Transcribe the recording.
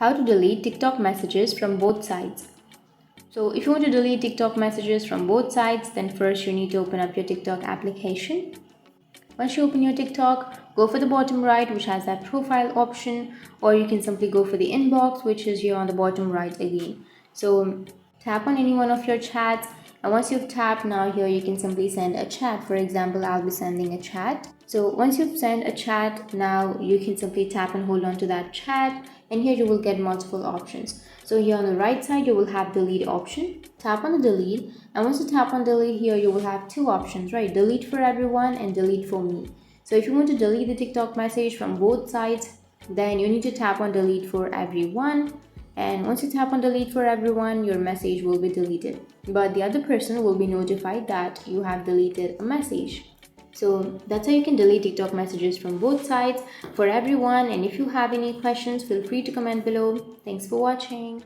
How to delete TikTok messages from both sides. So if you want to delete TikTok messages from both sides, then first you need to open up your TikTok application. Once you open your TikTok, go for the bottom right, which has that profile option, or you can simply go for the inbox, which is here on the bottom right again. So tap on any one of your chats, and once you've tapped, now here you can simply send a chat. For example, I'll be sending a chat. So once you've sent a chat, now you can simply tap and hold on to that chat, and here you will get multiple options. So here on the right side, you will have delete option. Tap on the delete, and once you tap on delete here, you will have two options, right? Delete for everyone and delete for me. So if you want to delete the TikTok message from both sides, then you need to tap on delete for everyone. And once you tap on delete for everyone, your message will be deleted. But the other person will be notified that you have deleted a message. So that's how you can delete TikTok messages from both sides for everyone. And if you have any questions, feel free to comment below. Thanks for watching.